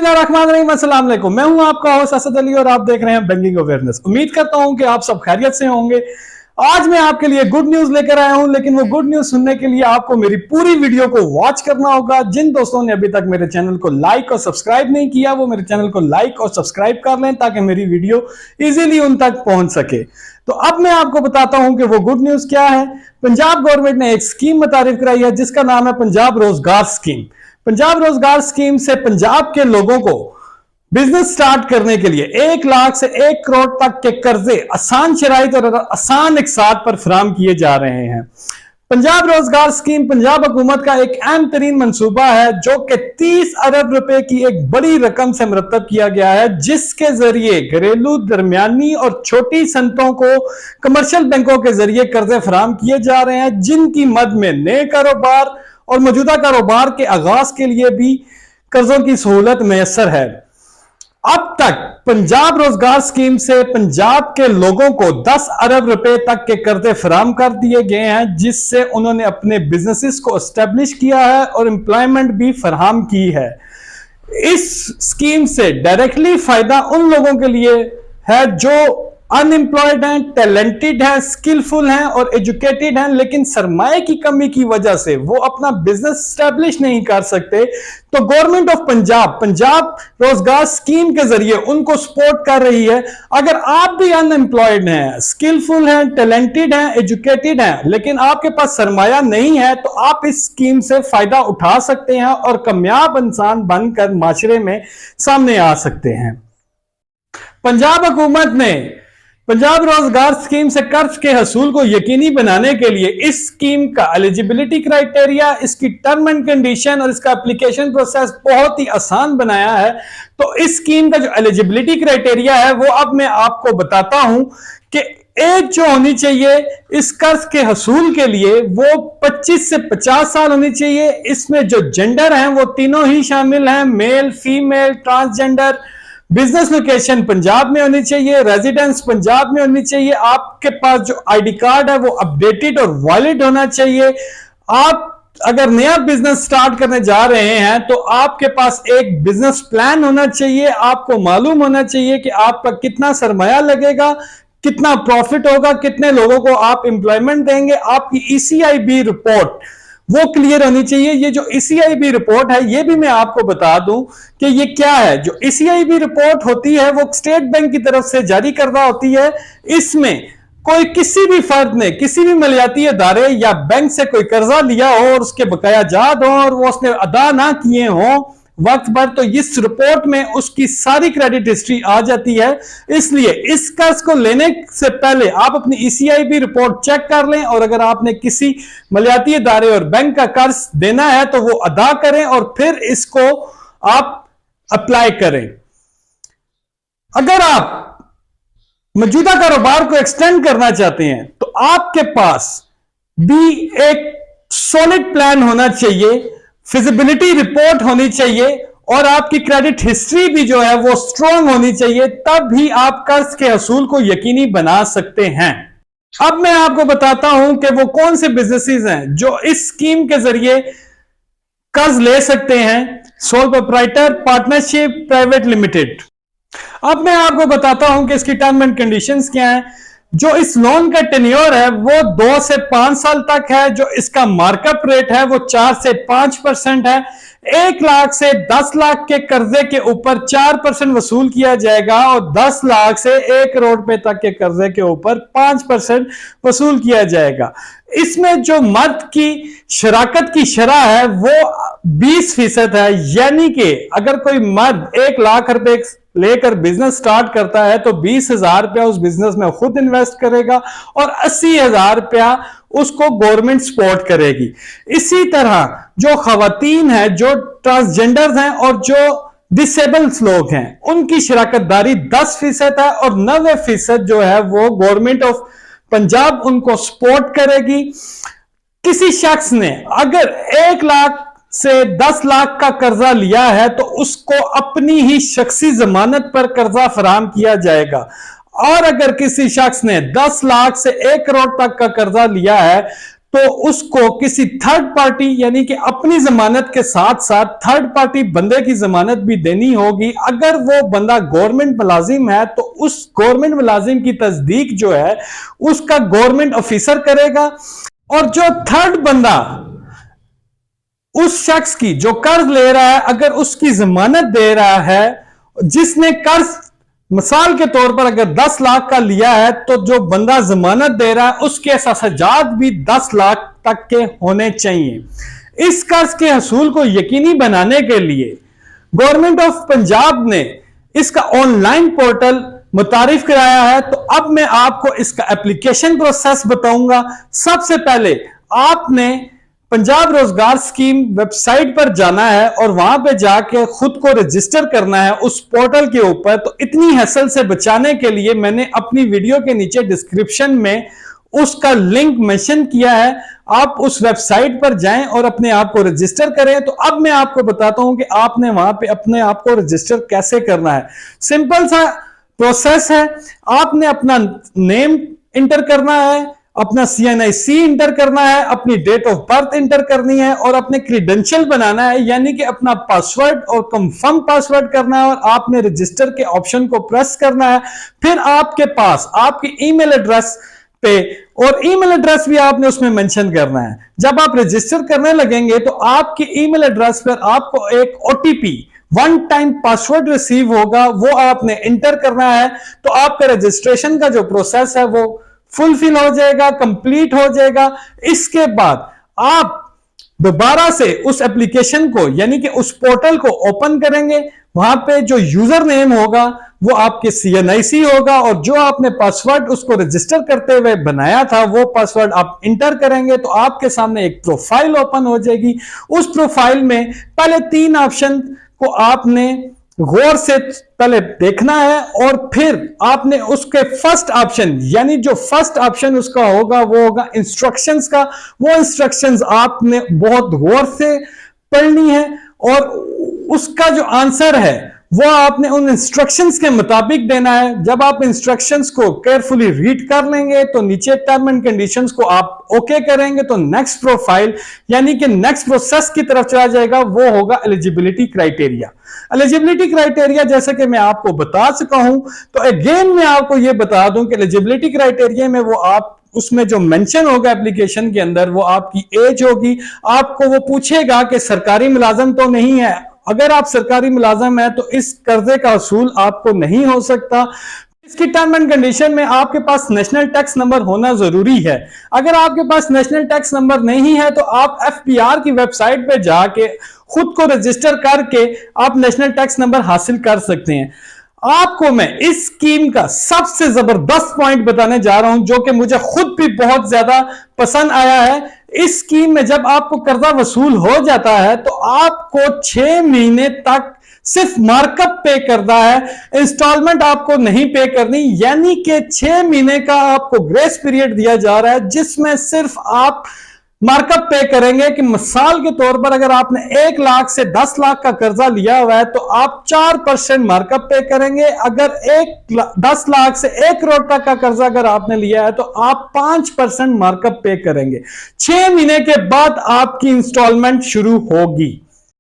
बिस्मिल्लाहिर्रहमानिर्रहीम, अस्सलाम वालेकुम। मैं हूं आपका होस्ट असद अली और आप देख रहे हैं बैंकिंग अवेयरनेस। उम्मीद करता हूं कि आप सब खैरियत से होंगे। आज मैं आपके लिए गुड न्यूज लेकर आया हूं, लेकिन वो गुड न्यूज सुनने के लिए आपको मेरी पूरी वीडियो को वॉच करना होगा। जिन दोस्तों ने अभी तक मेरे चैनल को लाइक और सब्सक्राइब नहीं किया, वो मेरे चैनल को लाइक और सब्सक्राइब कर लें ताकि मेरी वीडियो इजीली उन तक पहुंच सके। तो अब मैं आपको बताता हूं कि वो गुड न्यूज क्या है। पंजाब गवर्नमेंट ने एक स्कीम मुतारिफ कराई है जिसका नाम है पंजाब रोजगार स्कीम। पंजाब रोजगार स्कीम से पंजाब के लोगों को बिजनेस स्टार्ट करने के लिए 1 लाख से 1 करोड़ तक के कर्जे आसान शराइत और आसान इकसात पर फराहम किए जा रहे हैं। पंजाब रोजगार स्कीम पंजाब हुकूमत का एक अहम तरीन मंसूबा है जो कि 30 अरब रुपए की एक बड़ी रकम से मुरतब किया गया है, जिसके जरिए घरेलू, दरमियानी और छोटी सनतों को कमर्शियल बैंकों के जरिए कर्जे फराहम किए जा रहे हैं, जिनकी मद में नए कारोबार और मौजूदा कारोबार के आगाज के लिए भी कर्जों की सहूलत मैसर है। अब तक पंजाब रोजगार स्कीम से पंजाब के लोगों को 10 अरब रुपए तक के कर्जे फराहम कर दिए गए हैं, जिससे उन्होंने अपने बिजनेसेस को एस्टेब्लिश किया है और एम्प्लॉयमेंट भी फराहम की है। इस स्कीम से डायरेक्टली फायदा उन लोगों के लिए है जो अनएम्प्लॉयड हैं, टैलेंटेड हैं, स्किलफुल हैं और एजुकेटेड हैं, लेकिन सरमाए की कमी की वजह से वो अपना बिजनेस स्टैब्लिश नहीं कर सकते। तो गवर्नमेंट ऑफ पंजाब रोजगार स्कीम के जरिए उनको सपोर्ट कर रही है। अगर आप भी अनएम्प्लॉयड हैं, स्किलफुल हैं, टैलेंटेड हैं, एजुकेटेड हैं, लेकिन आपके पास सरमाया नहीं है, तो आप इस स्कीम से फायदा उठा सकते हैं और कामयाब इंसान बनकर माशरे में सामने आ सकते हैं। पंजाब हुकूमत ने पंजाब रोजगार स्कीम से कर्ज के हसूल को यकीनी बनाने के लिए इस स्कीम का एलिजिबिलिटी क्राइटेरिया, इसकी टर्म एंड कंडीशन और इसका एप्लीकेशन प्रोसेस बहुत ही आसान बनाया है। तो इस स्कीम का जो एलिजिबिलिटी क्राइटेरिया है वो अब मैं आपको बताता हूं कि एज जो होनी चाहिए इस कर्ज के हसूल के लिए वो 25 से 50 साल होनी चाहिए। इसमें जो जेंडर हैं वो तीनों ही शामिल हैं, male, female, transgender. Business location Punjab में होनी चाहिए, रेजिडेंस पंजाब में होनी चाहिए। आपके पास जो आईडी कार्ड है वो अपडेटेड और वैलिड होना चाहिए। आप अगर नया बिजनेस स्टार्ट करने जा रहे हैं तो आपके पास एक बिजनेस प्लान होना चाहिए। आपको मालूम होना चाहिए कि आपका कितना सरमाया लगेगा, कितना प्रॉफिट होगा, कितने लोगों को आप एम्प्लॉयमेंट देंगे। आपकी ईसीआईबी रिपोर्ट वो क्लियर होनी चाहिए। ये जो ईसीआईबी रिपोर्ट है ये भी मैं आपको बता दूं कि ये क्या है। जो ईसीआईबी रिपोर्ट होती है वो स्टेट बैंक की तरफ से जारी करदा होती है। इसमें कोई किसी भी फर्द ने किसी भी मलियाती अदारे या बैंक से कोई कर्जा लिया हो और उसके बकाया जाद हो और वो उसने अदा ना किए हो वक्त पर, तो इस रिपोर्ट में उसकी सारी क्रेडिट हिस्ट्री आ जाती है। इसलिए इस कर्ज को लेने से पहले आप अपनी ईसीआईबी रिपोर्ट चेक कर लें और अगर आपने किसी मलियाती इदारे और बैंक का कर्ज देना है तो वो अदा करें और फिर इसको आप अप्लाई करें। अगर आप मौजूदा कारोबार को एक्सटेंड करना चाहते हैं तो आपके पास भी एक सॉलिड प्लान होना चाहिए, फिजिबिलिटी रिपोर्ट होनी चाहिए और आपकी क्रेडिट हिस्ट्री भी जो है वो स्ट्रांग होनी चाहिए। तब भी आप कर्ज के हसूल को यकीनी बना सकते हैं। अब मैं आपको बताता हूं कि वो कौन से बिजनेसेस हैं जो इस स्कीम के जरिए कर्ज ले सकते हैं। Sole proprietor, partnership, private limited. अब मैं आपको बताता हूं कि इसकी टर्म एंड कंडीशंस क्या हैं। जो इस लोन का टेन्योर है वो 2 से 5 साल तक है। जो इसका मार्कअप रेट है वो 4 से 5% है। 1 लाख से 10 लाख के कर्जे के ऊपर 4% वसूल किया जाएगा और 10 लाख से 1 करोड़ रुपए तक के कर्जे के ऊपर 5% वसूल किया जाएगा। इसमें जो मर्द की शराकत की शरह है वो 20% है, यानी कि अगर कोई मर्द 1 लाख रुपए लेकर बिजनेस स्टार्ट करता है तो 20,000 रुपया उस बिजनेस में खुद इन्वेस्ट करेगा और 80,000 रुपया उसको गवर्नमेंट सपोर्ट करेगी। इसी तरह जो खवातीन है, जो ट्रांसजेंडर्स हैं और जो डिसेबल्स लोग हैं, उनकी शराकतदारी 10% है और 90% जो है वो गवर्नमेंट ऑफ पंजाब उनको सपोर्ट करेगी। किसी शख्स ने अगर 1 लाख से 10 लाख का कर्जा लिया है तो उसको अपनी ही शख्सी जमानत पर कर्जा फराहम किया जाएगा। और अगर किसी शख्स ने 10 लाख से 1 करोड़ तक का कर्जा लिया है तो उसको किसी थर्ड पार्टी यानी कि अपनी जमानत के साथ साथ थर्ड पार्टी बंदे की जमानत भी देनी होगी। अगर वो बंदा गवर्नमेंट मुलाजिम है तो उस गवर्नमेंट मुलाजिम की तस्दीक जो है उसका गवर्नमेंट ऑफिसर करेगा, और जो थर्ड बंदा उस शख्स की जो कर्ज ले रहा है अगर उसकी जमानत दे रहा है, जिसने कर्ज मिसाल के तौर पर अगर 10 लाख का लिया है तो जो बंदा जमानत दे रहा है उसके एहसाजात भी 10 लाख तक के होने चाहिए। इस कर्ज के हसूल को यकीनी बनाने के लिए गवर्नमेंट ऑफ पंजाब ने इसका ऑनलाइन पोर्टल मुतारिफ कराया है। तो अब मैं आपको इसका एप्लीकेशन प्रोसेस बताऊंगा। सबसे पहले आपने पंजाब रोजगार स्कीम वेबसाइट पर जाना है और वहां पे जाके खुद को रजिस्टर करना है उस पोर्टल के ऊपर। तो इतनी हैसल से बचाने के लिए मैंने अपनी वीडियो के नीचे डिस्क्रिप्शन में उसका लिंक मेंशन किया है, आप उस वेबसाइट पर जाएं और अपने आप को रजिस्टर करें। तो अब मैं आपको बताता हूं कि आपने वहां पे अपने आप को रजिस्टर कैसे करना है। सिंपल सा प्रोसेस है, आपने अपना नेम इंटर करना है, अपना CNIC इंटर करना है, अपनी डेट ऑफ बर्थ इंटर करनी है और अपने क्रीडेंशियल बनाना है, यानी कि अपना पासवर्ड और कंफर्म पासवर्ड करना है और आपने रजिस्टर के ऑप्शन को प्रेस करना है। फिर आपके पास आपकी ईमेल एड्रेस पे, और ईमेल एड्रेस भी आपने उसमें मेंशन करना है। जब आप रजिस्टर करने लगेंगे तो आपकी ईमेल एड्रेस पर आपको एक OTP one time password receive होगा, वो आपने इंटर करना है। तो आपका रजिस्ट्रेशन का जो प्रोसेस है वो फुलफिल हो जाएगा, कंप्लीट हो जाएगा। इसके बाद आप दोबारा से उस एप्लीकेशन को यानी कि उस पोर्टल को ओपन करेंगे, वहां पे जो यूजर नेम होगा वो आपके CNIC होगा और जो आपने पासवर्ड उसको रजिस्टर करते हुए बनाया था वो पासवर्ड आप इंटर करेंगे तो आपके सामने एक प्रोफाइल ओपन हो जाएगी। उस प्रोफाइल में पहले 3 ऑप्शन को आपने गौर से पहले देखना है और फिर आपने उसके फर्स्ट ऑप्शन यानी जो फर्स्ट ऑप्शन उसका होगा वो होगा इंस्ट्रक्शंस का। वो इंस्ट्रक्शंस आपने बहुत गौर से पढ़नी है और उसका जो आंसर है वो आपने उन इंस्ट्रक्शंस के मुताबिक देना है। जब आप इंस्ट्रक्शंस को केयरफुली रीड कर लेंगे तो नीचे टर्म एंड कंडीशंस को आप ओके करेंगे तो नेक्स्ट प्रोफाइल यानी कि नेक्स्ट प्रोसेस की तरफ चला जाएगा, वो होगा एलिजिबिलिटी क्राइटेरिया। एलिजिबिलिटी क्राइटेरिया जैसे कि मैं आपको बता चुका हूं, तो अगेन मैं आपको यह बता दूं कि एलिजिबिलिटी क्राइटेरिया में वो आप उसमें जो मेंशन होगा एप्लीकेशन के अंदर वो आपकी एज होगी। आपको वो पूछेगा कि सरकारी मुलाजम तो नहीं है। अगर आप सरकारी मुलाजम है तो इस कर्जे का असूल आपको नहीं हो सकता। इसकी टर्म एंड कंडीशन में आपके पास नेशनल टैक्स नंबर होना जरूरी है। अगर आपके पास नेशनल टैक्स नंबर नहीं है तो आप FPR की वेबसाइट पे जाके खुद को रजिस्टर करके आप नेशनल टैक्स नंबर हासिल कर सकते हैं। आपको मैं इस स्कीम का सबसे जबरदस्त पॉइंट बताने जा रहा हूं जो कि मुझे खुद भी बहुत ज्यादा पसंद आया है। इस स्कीम में जब आपको कर्जा वसूल हो जाता है तो आपको 6 महीने तक सिर्फ मार्कअप पे करना है, इंस्टॉलमेंट आपको नहीं पे करनी। यानी कि 6 महीने का आपको ग्रेस पीरियड दिया जा रहा है जिसमें सिर्फ आप मार्कअप पे करेंगे। कि मिसाल के तौर पर अगर आपने 1 लाख से 10 लाख का कर्जा लिया हुआ है तो आप 4% मार्कअप पे करेंगे। अगर 10 लाख से 1 करोड़ तक का कर्जा अगर आपने लिया है तो आप 5% मार्कअप पे करेंगे। 6 महीने के बाद आपकी इंस्टॉलमेंट शुरू होगी।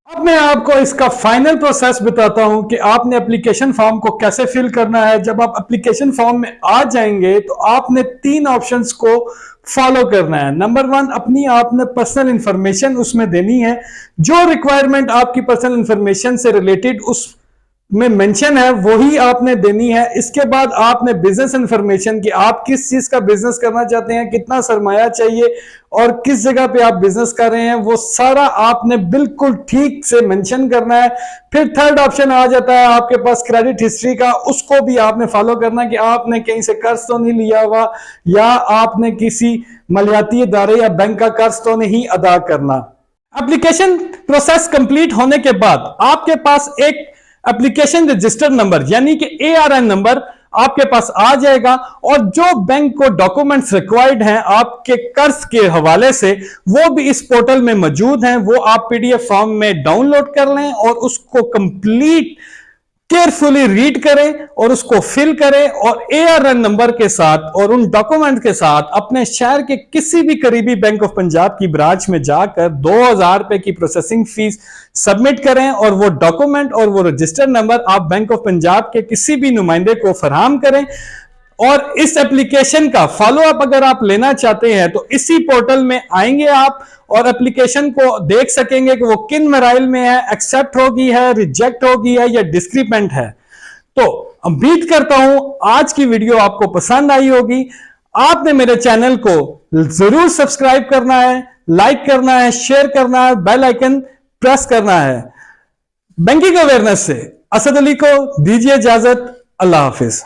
अब मैं आपको इसका फाइनल प्रोसेस बताता हूं कि आपने एप्लीकेशन फॉर्म को कैसे फिल करना है। जब आप एप्लीकेशन फॉर्म में आ जाएंगे तो आपने 3 ऑप्शंस को फॉलो करना है। नंबर 1, अपनी आपने पर्सनल इंफॉर्मेशन उसमें देनी है। जो रिक्वायरमेंट आपकी पर्सनल इंफॉर्मेशन से रिलेटेड उस में मेंशन है वही आपने देनी है। इसके बाद आपने बिजनेस इंफॉर्मेशन की आप किस चीज का बिजनेस करना चाहते हैं, कितना सरमाया चाहिए और किस जगह पे आप बिजनेस कर रहे हैं, वो सारा आपने बिल्कुल ठीक से मेंशन करना है। फिर थर्ड ऑप्शन आ जाता है आपके पास क्रेडिट हिस्ट्री का, उसको भी आपने फॉलो करना है कि आपने कहीं से कर्ज तो नहीं लिया हुआ या आपने किसी मलियाती इदारे या बैंक का कर्ज तो नहीं अदा करना। एप्लीकेशन प्रोसेस कंप्लीट होने के बाद आपके पास एक एप्लीकेशन रजिस्टर नंबर यानी कि ARN नंबर आपके पास आ जाएगा और जो बैंक को डॉक्यूमेंट्स रिक्वायर्ड हैं आपके कर्ज के हवाले से वो भी इस पोर्टल में मौजूद हैं। वो आप PDF फॉर्म में डाउनलोड कर लें और उसको कंप्लीट केयरफुली रीड करें और उसको फिल करें और ARN नंबर के साथ और उन डॉक्यूमेंट के साथ अपने शहर के किसी भी करीबी बैंक ऑफ पंजाब की ब्रांच में जाकर 2000 रुपए की प्रोसेसिंग फीस सबमिट करें और वो डॉक्यूमेंट और वो रजिस्टर्ड नंबर आप बैंक ऑफ पंजाब के किसी भी नुमाइंदे को फराहम करें। और इस एप्लीकेशन का फॉलो अप अगर आप लेना चाहते हैं तो इसी पोर्टल में आएंगे आप और एप्लीकेशन को देख सकेंगे कि वो किन मराइल में है, एक्सेप्ट होगी है, रिजेक्ट होगी है या डिस्क्रिपेंट है। तो उम्मीद करता हूं आज की वीडियो आपको पसंद आई होगी। आपने मेरे चैनल को जरूर सब्सक्राइब करना है, लाइक करना है, शेयर करना है, बेल आइकन प्रेस करना है। बैंकिंग अवेयरनेस से असद अली को दीजिए इजाजत। अल्लाह हाफिज।